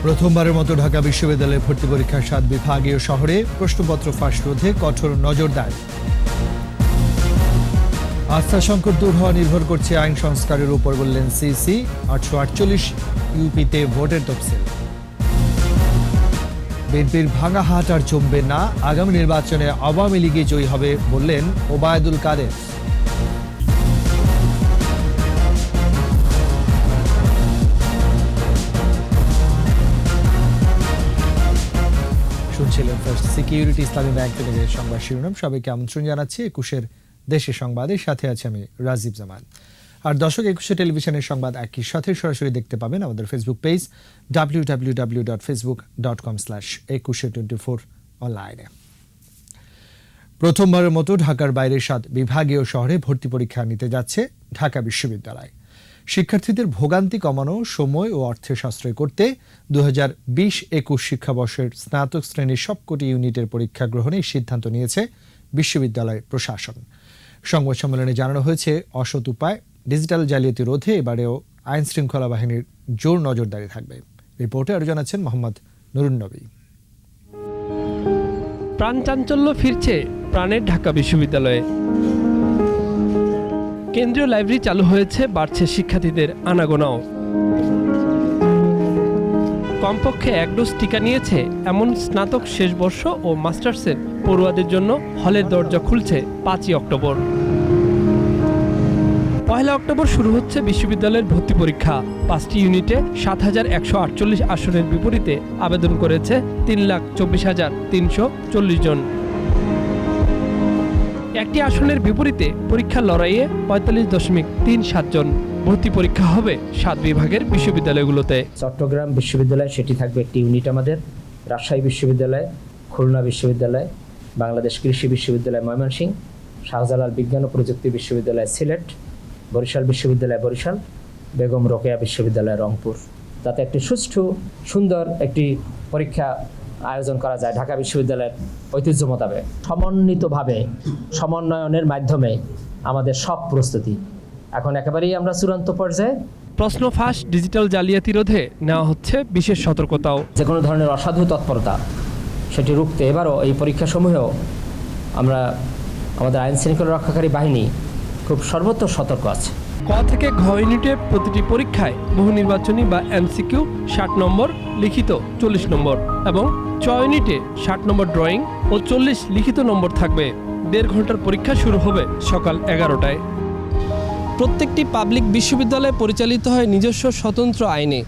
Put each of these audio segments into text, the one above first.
প্রথমবারের মতো ঢাকা বিশ্ববিদ্যালয়ে ভর্তি পরীক্ষার 7 বিভাগীয় শহরে প্রশ্নপত্র ফাঁস রোধে কঠোর নজরদারি। আস্থা সংকট দূর হওয়া নির্ভর করছে আইন সংস্কারের উপর, বললেন সিসি। 848 ইউপিতে ভোটের তফসিল। বিএনপির ভাঙা হাট আর জমবে না, আগামী নির্বাচনে আওয়ামী লীগে জয়ী হবে, বললেন ওবায়দুল কাদের। শুনছিলেন ফার্স্ট সিকিউরিটি ইসলামী ব্যাংক থেকে সংবাদ শিরোনাম। সবাইকে আমন্ত্রণ জানাচ্ছি 21-এর দেশের সংবাদের সাথে আছে আমি রাজীব জামান। আর দর্শক, 21 টেলিভিশনের সংবাদ একই সাথে সরাসরি দেখতে পাবেন আমাদের ফেসবুক পেজ www.facebook.com/2124 অনলাইনে। প্রথমবারের মতো ঢাকার বাইরে 7 বিভাগীয় শহরে ভর্তি পরীক্ষা নিতে যাচ্ছে ঢাকা বিশ্ববিদ্যালয়। শিক্ষার্থীদের ভোগান্তি কমানো, সময় ও অর্থে সাশ্রয় করতে 2020-21 শিক্ষাবর্ষের স্নাতক শ্রেণীর সবকটি ইউনিটের পরীক্ষা গ্রহণের সিদ্ধান্ত নিয়েছে বিশ্ববিদ্যালয় প্রশাসন। সংবাদ সম্মেলনে জানানো হয়েছে, অসৎ উপায়, ডিজিটাল জালিয়াতি রোধে এবারেও আইন শৃঙ্খলা বাহিনীর জোর নজরদারি থাকবে। রিপোর্টে আরো জানাচ্ছেন মোহাম্মদ নুরুন নবী। প্রাণচাঞ্চল্য ফিরছে প্রাণের ঢাকা বিশ্ববিদ্যালয়ে। কেন্দ্রীয় লাইব্রেরি চালু হয়েছে, বাড়ছে শিক্ষার্থীদের আনাগোনাও। কমপক্ষে 1 ডোজ টিকা নিয়েছে এমন স্নাতক শেষ বর্ষ ও মাস্টার্সের পড়ুয়াদের জন্য হলের দরজা খুলছে 5ই অক্টোবর। 1 অক্টোবর শুরু হচ্ছে বিশ্ববিদ্যালয়ের ভর্তি পরীক্ষা। 5টি ইউনিটে 7,148 আসনের বিপরীতে আবেদন করেছে 3,24,340 জন। একটি আসনের বিপরীতে পরীক্ষার লড়াইয়ে 45.37 জন। ভর্তি পরীক্ষা হবে 7 বিভাগের বিশ্ববিদ্যালয়গুলোতে। চট্টগ্রাম বিশ্ববিদ্যালয় সেটি থাকবে একটি ইউনিট আমাদের, রাজশাহী বিশ্ববিদ্যালয়, খুলনা বিশ্ববিদ্যালয়, বাংলাদেশ কৃষি বিশ্ববিদ্যালয় ময়মনসিংহ, শাহজালাল বিজ্ঞান ও প্রযুক্তি বিশ্ববিদ্যালয় সিলেট, বরিশাল বিশ্ববিদ্যালয় বরিশাল, বেগম রোকেয়া বিশ্ববিদ্যালয় রংপুর, যাতে একটি সুষ্ঠু সুন্দর একটি পরীক্ষা আয়োজন করা যায় ঢাকা বিশ্ববিদ্যালয়ের ঐতিহ্য মোতাবেক। সমন্বিতভাবে সমন্বয়নের মাধ্যমে আমাদের সব প্রস্তুতি এখন একেবারেই আমরা চূড়ান্ত পর্যায়ে। প্রশ্ন ফাঁস, ডিজিটাল জালিয়াতি রোধে নেওয়া হচ্ছে বিশেষ সতর্কতাও। যে কোনো ধরনের অসাধু তৎপরতা সেটি রুখতে এবারও এই পরীক্ষাসমূহেও আমরা আমাদের আইন শৃঙ্খলা রক্ষাকারী বাহিনী খুব সর্বত্র সতর্ক আছে। ক থেকে ঘ ইউনিটে প্রতিটি পরীক্ষায় বহু নির্বাচনী বা এমসিকিউ 60 নম্বর, লিখিত 40 নম্বর এবং চ ইউনিটে 60 নম্বর ড্রয়িং ও 40 লিখিত নম্বর থাকবে। 1.5 ঘন্টার পরীক্ষা শুরু হবে সকাল 11টায়। প্রত্যেকটি পাবলিক বিশ্ববিদ্যালয় পরিচালিত হয় নিজস্ব স্বতন্ত্র আইনে।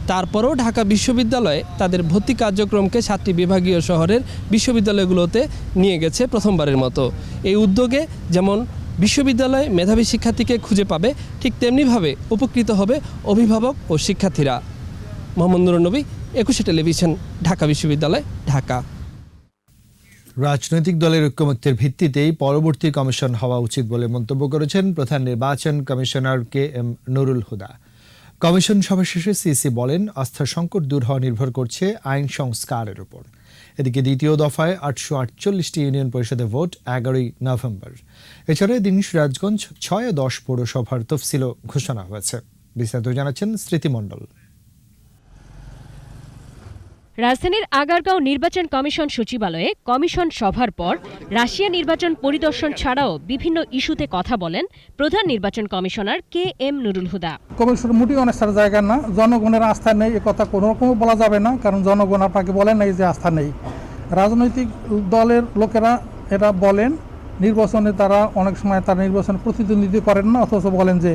তারপরেও ঢাকা বিশ্ববিদ্যালয়ে তাদের ভর্তি কার্যক্রমকে 7টি বিভাগীয় শহরের বিশ্ববিদ্যালয়গুলোতে নিয়ে গেছে প্রথমবারের মতো। এই উদ্যোগে যেমন বিশ্ববিদ্যালয় মেধাবী শিক্ষার্থীকে খুঁজে পাবে, ঠিক তেমনিভাবে উপকৃত হবে অভিভাবক ও শিক্ষার্থীরা। মোহাম্মদ নুরুন নবী, 21 টেলিভিশন, ঢাকা বিশ্ববিদ্যালয়, ঢাকা। রাজনৈতিক দলের ঐক্যমত্যের ভিত্তিতেই পরবর্তী কমিশন হওয়া উচিত বলে মন্তব্য করেছেন প্রধান নির্বাচন commissioner KM Nurul Huda. Commission সভা শেষে সিসি বলেন, আস্থার সংকট দূর হওয়া নির্ভর করছে আইন সংস্কারের উপর। এদিকে দ্বিতীয় দফায় 848টি ইউনিয়ন পরিষদে ভোট 11ই নভেম্বর। এছাড়া দিন সিরাজগঞ্জ 6 ও 10 পৌরসভার তফসিলও ঘোষণা হয়েছে। বিস্তারিত জানাচ্ছেন স্মৃতি মণ্ডল। রাজধানীর আগারগাঁও নির্বাচন কমিশন সচিবালয়ে কমিশন সভার পর রাশিয়া নির্বাচন পরিদর্শন ছাড়াও বিভিন্ন ইস্যুতে কথা বলেন প্রধান নির্বাচন commissioner KM Nurul Huda. Commission মোটেই অনাস্থার জায়গা না, জনগণের আস্থা নেই এ কথা কোনো রকম বলা যাবে না, কারণ জনগণ আপনাকে বলেন নাই যে আস্থা নেই। রাজনৈতিক দলের লোকেরা এরা বলেন নির্বাচনে তারা অনেক সময় তারা নির্বাচনে প্রতিদ্বন্দ্বিতা করেন না, অথচ বলেন যে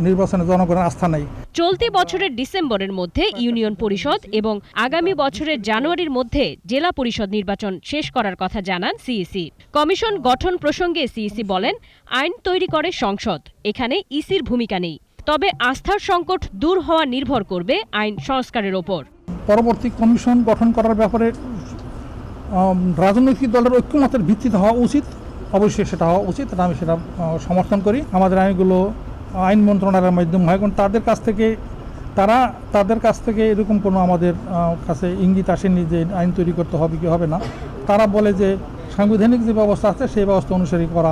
নির্বাচনে জনগণের আস্থা নেই। চলতি বছরের ডিসেম্বরের মধ্যে ইউনিয়ন পরিষদ এবং আগামী বছরের জানুয়ারির মধ্যে জেলা পরিষদ নির্বাচন শেষ করার কথা জানান সিইসি। কমিশন গঠন প্রসঙ্গে সিইসি বলেন, আইন তৈরি করে সংসদ, এখানে ইসির ভূমিকা নেই। তবে আস্থার সংকট দূর হওয়া নির্ভর করবে আইন সংস্কারের ওপর। পরবর্তী কমিশন গঠন করার ব্যাপারে রাজনৈতিক দলের ঐক্যমতের ভিত্তিতে হওয়া উচিত, অবশ্যই সেটা হওয়া উচিত, আমি সেটা সমর্থন করি। আমাদের আইনগুলো আইন মন্ত্রণালয়ের মাধ্যমে হয়, কারণ তাদের কাছ থেকে এরকম কোনো আমাদের কাছে ইঙ্গিত আসেনি যে আইন তৈরি করতে হবে কি হবে না। তারা বলে যে সাংবিধানিক যে ব্যবস্থা আছে সেই ব্যবস্থা অনুসারে করা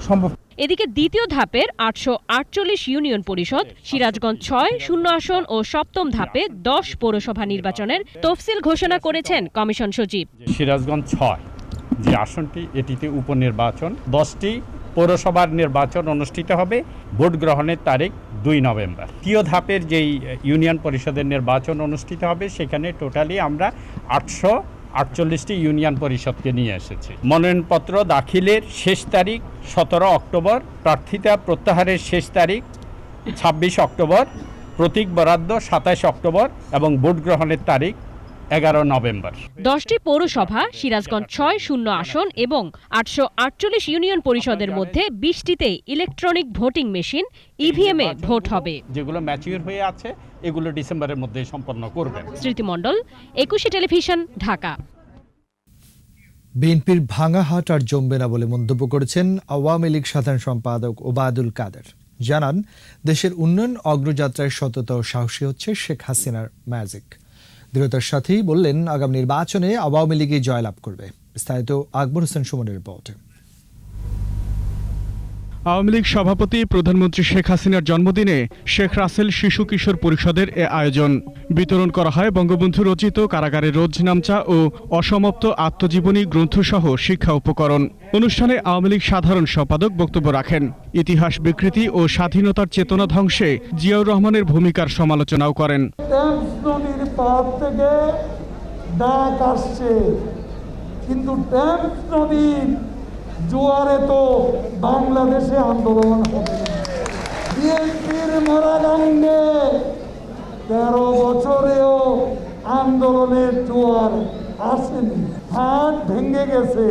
সম্ভব। এদিকে দ্বিতীয় ধাপের 848 ইউনিয়ন পরিষদ, সিরাজগঞ্জ 6 আসন ও সপ্তম ধাপে 10 পৌরসভা নির্বাচনের তফসিল ঘোষণা করেছেন কমিশন সচিব। সিরাজগঞ্জ 6 যে আসনটি, এটিতে উপনির্বাচন, 10টি পৌরসভার নির্বাচন অনুষ্ঠিত হবে। ভোট গ্রহণের তারিখ 2 নভেম্বর। তৃতীয় ধাপের যেই ইউনিয়ন পরিষদের নির্বাচন অনুষ্ঠিত হবে, সেখানে টোটালি আমরা 848টি ইউনিয়ন পরিষদকে নিয়ে এসেছি। মনোনয়নপত্র দাখিলের শেষ তারিখ 17 অক্টোবর, প্রার্থিতা প্রত্যাহারের শেষ তারিখ 26 অক্টোবর, প্রতীক বরাদ্দ 27 অক্টোবর এবং ভোট গ্রহণের তারিখ 11 নভেম্বর। 10টি পৌরসভা, সিরাজগঞ্জ 6 আসন এবং 848 ইউনিয়ন পরিষদের মধ্যে 20টিতে ইলেকট্রনিক ভোটিং মেশিন ইভিএম এ ভোট হবে। যেগুলো ম্যাচিউর হয়ে আছে এগুলো ডিসেম্বরের মধ্যে সম্পন্ন করবেন। স্মৃতিমণ্ডল, 21 টেলিভিশন, ঢাকা। বিএনপির ভাঙা হাট আর জমবে না বলে মন্তব্য করেছেন আওয়ামী লীগ সাধারণ সম্পাদক ওবায়দুল কাদের। জানান, দেশের উন্নয়ন অগ্রযাত্রায় সততা ও সাহসী হচ্ছে শেখ হাসিনার ম্যাজিক। দৃঢ়তার সাথেই বললেন, আগামী নির্বাচনে আওয়ামী লীগই জয়লাভ করবে। বিস্তারিত আকবর হোসেন সুমনের রিপোর্টে। আওয়ামী লীগ সভাপতি প্রধানমন্ত্রী শেখ হাসিনার জন্মদিনে শেখ রাসেল শিশু কিশোর পরিষদের এ আয়োজন। বিতরণ করা হয় বঙ্গবন্ধু রচিত কারাগারের রোজনামচা ও অসমাপ্ত আত্মজীবনী গ্রন্থসহ শিক্ষা উপকরণ। অনুষ্ঠানে আওয়ামী লীগ সাধারণ সম্পাদক বক্তব্য রাখেন। ইতিহাস বিকৃতি ও স্বাধীনতার চেতনা ধ্বংসে জিয়াউর রহমানের ভূমিকার সমালোচনাও করেন। কিন্তু টেমস নদীর জোয়ারে তো বাংলাদেশে আন্দোলন হবে। বিএনপির মরাগঙ্গে 13 বছরেও আন্দোলনের জোয়ার আসেনি। হাট ভেঙে গেছে,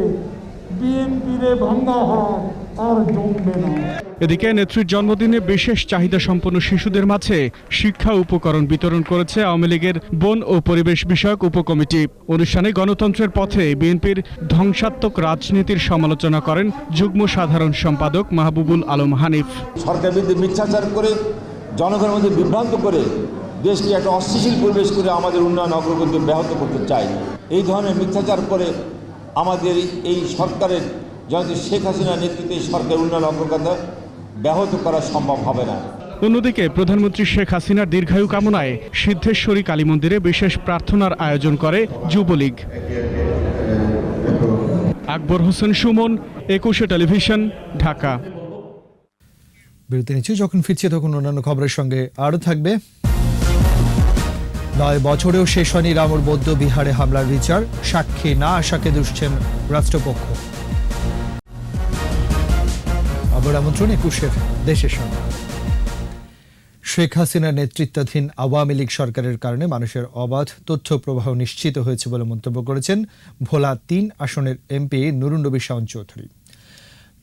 বিএনপির ভাঙা হাট আর জমবে না। এদিকে নেত্রীর জন্মদিনে বিশেষ চাহিদা সম্পন্ন শিশুদের মাঝে শিক্ষা উপকরণ বিতরণ করেছে আওয়ামী লীগের বন ও পরিবেশ বিষয়ক উপকমিটি। অনুষ্ঠানে গণতন্ত্রের পথে বিএনপির ধ্বংসাত্মক রাজনীতির সমালোচনা করেন যুগ্ম সাধারণ সম্পাদক মাহবুবুল আলম হানিফ। সরকার বিরুদ্ধে মিথ্যাচার করে, জনগণের মধ্যে বিভ্রান্ত করে, দেশকে একটা অস্থিতিশীল পরিবেশ করে আমাদের উন্নয়ন অগ্রগতি ব্যাহত করতে চাই। এই ধরনের মিথ্যাচার করে আমাদের এই সরকারের জনতা শেখ হাসিনার নেতৃত্বে সরকার উন্নয়ন অগ্রগতি ব্যাহত করা সম্ভব হবে না। অন্যদিকে প্রধানমন্ত্রী শেখ হাসিনার দীর্ঘায়ু কামনায় সিদ্ধেশ্বরী কালী মন্দিরে বিশেষ প্রার্থনার আয়োজন করে যুবলীগ। আকবর হোসেন সুমন, 21 টেলিভিশন, ঢাকা। বিরতি নিচ্ছি, যখন ফিরছি তখন অন্যান্য খবরের সঙ্গে আরও থাকবে। 9 বছরেও শেষ হয়নি রামুর বৌদ্ধ বিহারে হামলার বিচার, সাক্ষী না আসাকে দুষছেন রাষ্ট্রপক্ষ। আমন্ত্রণ 21 দেশের সঙ্গে। শেখ হাসিনার নেতৃত্বাধীন আওয়ামী লীগ সরকারের কারণে মানুষের অবাধ তথ্য প্রবাহ নিশ্চিত হয়েছে বলে মন্তব্য করেছেন ভোলা 3 আসনের এমপি নুরুন নবী শাওন চৌধুরী।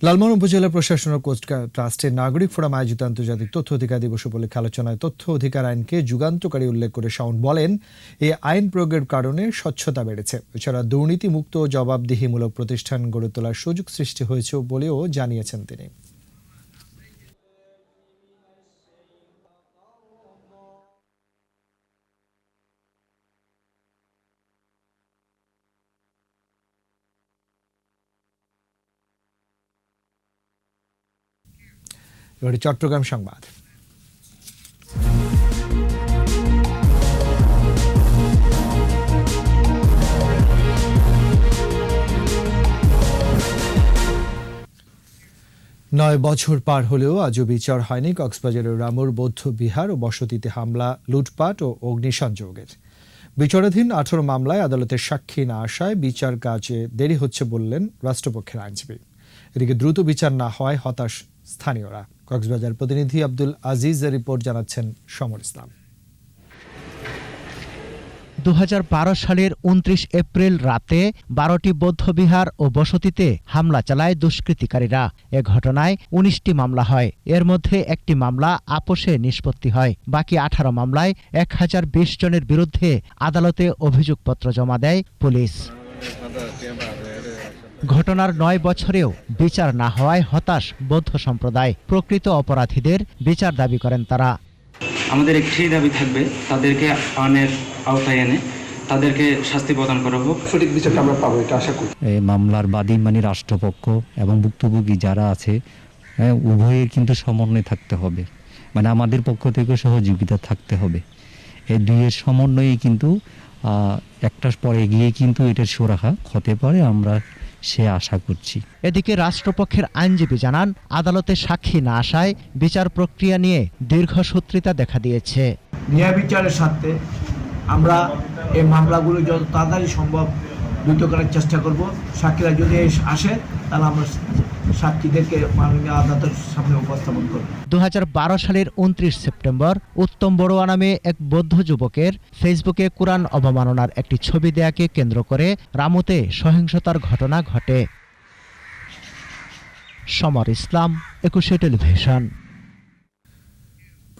লালমোহন উপজেলা প্রশাসন ও কোস্ট ট্রাস্টের নাগরিক ফোরাম আয়োজিত আন্তর্জাতিক তথ্য অধিকার দিবস উপলক্ষে আলোচনায় তথ্য অধিকার আইনকে যুগান্তকারী উল্লেখ করে শাওন বলেন, এই আইন প্রয়োগের কারণে স্বচ্ছতা বেড়েছে। এছাড়া দুর্নীতিমুক্ত ও জবাবদিহিমূলক প্রতিষ্ঠান গড়ে তোলার সুযোগ সৃষ্টি হয়েছে বলেও জানিয়েছেন তিনি। চট্টগ্রাম সংবাদ। 9 বছর পার হলেও আজও বিচার হয়নি কক্সবাজারের রামুর বৌদ্ধ বিহার ও বসতিতে হামলা, লুটপাট ও অগ্নিসংযোগের। বিচারাধীন 18 মামলায় আদালতের সাক্ষী না আসায় বিচার কাজে দেরি হচ্ছে বললেন রাষ্ট্রপক্ষের আইনজীবী। এদিকে দ্রুত বিচার না হওয়ায় হতাশ স্থানীয়রা। কক্সবাজার প্রতিনিধি আব্দুল আজিজের রিপোর্ট জানাচ্ছেন সমর ইসলাম। 2012 সালের 29 এপ্রিল রাতে 12টি বৌদ্ধবিহার ও বসতিতে হামলা চালায় দুষ্কৃতিকারীরা। এ ঘটনায় 19টি মামলা হয়। এর মধ্যে একটি মামলা আপোষে নিষ্পত্তি হয়। বাকি 18 মামলায় 1020 জনের বিরুদ্ধে আদালতে অভিযোগপত্র জমা দেয় পুলিশ। ঘটনার 9 বছরেও বিচার না হওয়ায় হতাশ বৌদ্ধ সম্প্রদায়। প্রকৃত অপরাধীদের বিচার দাবি করেন তারা। আমাদের একটি দাবি থাকবে, তাদেরকে আইনের আওতায় এনে তাদেরকে শাস্তি প্রদান করা হোক। সঠিক বিচারটা আমরা পাবো, এটা আশা করি। এই মামলার বাদী মানে রাষ্ট্রপক্ষ এবং ভুক্তভোগী যারা আছে হ্যাঁ, উভয়ের কিন্তু সমন্বয় থাকতে হবে, মানে আমাদের পক্ষ থেকে সহযোগিতা থাকতে হবে। এই দুইয়ের সমন্বয়ে কিন্তু একটার পর এগিয়ে কিন্তু এটার সুরাহা হতে পারে, আমরা সে আশা করছি। এদিকে রাষ্ট্রপক্ষের আইনজীবী জানান, আদালতে সাক্ষী না আসায় বিচার প্রক্রিয়া নিয়ে দীর্ঘসূত্রিতা দেখা দিয়েছে। ন্যায় বিচারের সাথে আমরা এই মামলাগুলো যত তাড়াতাড়ি সম্ভব দ্রুত করার চেষ্টা করব। সাক্ষীরা যদি আসে তাহলে আমরা সাক্ষীদেরকে মাননীয় আদালতের সামনে উপস্থাপন করব। 2012 সালের 29 সেপ্টেম্বর উত্তম বড়ুয়া নামে এক বৌদ্ধ যুবকের ফেসবুকে কোরআন অবমাননার একটি ছবি দেয়াকে কেন্দ্র করে রামুতে সহিংসতার ঘটনা ঘটে। সমর ইসলাম, 21 টেলিভিশন।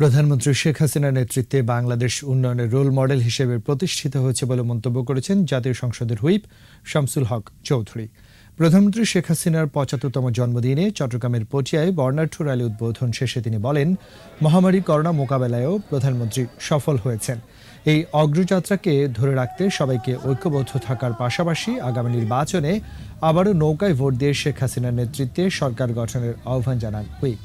প্রধানমন্ত্রী শেখ হাসিনার নেতৃত্বে বাংলাদেশ উন্নয়নের রোল মডেল হিসেবে প্রতিষ্ঠিত হয়েছে বলে মন্তব্য করেছেন জাতীয় সংসদের হুইপ শামসুল হক চৌধুরী। প্রধানমন্ত্রী শেখ হাসিনার 75তম জন্মদিনে চট্টগ্রামের পটিয়ায় বর্ণাঢ্য র্যালি উদ্বোধন শেষে তিনি বলেন, মহামারী করোনা মোকাবেলায়ও প্রধানমন্ত্রী সফল হয়েছেন। এই অগ্রযাত্রাকে ধরে রাখতে সবাইকে ঐক্যবদ্ধ থাকার পাশাপাশি আগামী নির্বাচনে আবারও নৌকায় ভোট দিয়ে শেখ হাসিনার নেতৃত্বে সরকার গঠনের আহ্বান জানান হুইপ।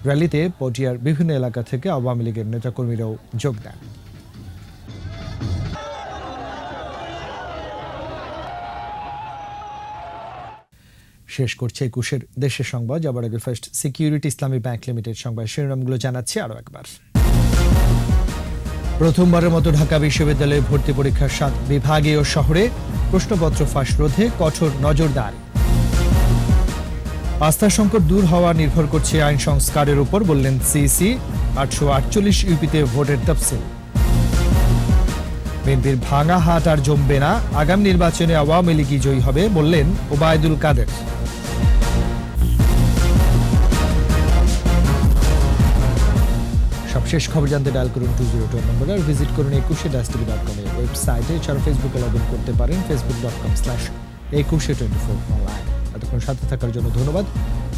র্যালিতে পটিয়ার বিভিন্ন এলাকা থেকে আওয়ামী লীগের নেতাকর্মীরাও যোগ দেন। শেষ করছে 21-এর দেশের সংবাদ। যাবার আগে ফার্স্ট সিকিউরিটি ইসলামী ব্যাংক লিমিটেড সংবাদ শিরোনামগুলো জানাচ্ছি আরও একবার। প্রথমবারের মতো ঢাকা বিশ্ববিদ্যালয়ে ভর্তি পরীক্ষার 7 বিভাগীয় শহরে প্রশ্নপত্র ফাঁস রোধে কঠোর নজরদারি। আস্থা সংকট দূর হওয়া নির্ভর করছে আইন সংস্কারের উপর, বললেন সিইসি। 848 ইউপিতে ভোটের তফসিল। বিএনপির ভাঙা হাট আর জমবে না, আগামী নির্বাচনে আওয়ামী লীগই জয়ী হবে, বললেন ওবায়দুল কাদের। সবশেষ খবর জানতে ডায়াল করুন 202 নম্বরে আর ভিজিট করুন 21.tv.com এর ওয়েবসাইটে। এছাড়া ফেসবুকে লগ ইন করতে পারেন facebook.com/2124 অনলাইন। এতক্ষণ সাথে থাকার জন্য ধন্যবাদ।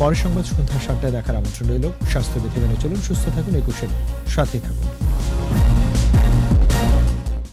পরের সংবাদ সন্ধ্যা 7টায় দেখার আমন্ত্রণ রইল। স্বাস্থ্যবিধি মেনে চলুন, সুস্থ থাকুন, 21-এর সাথে থাকুন।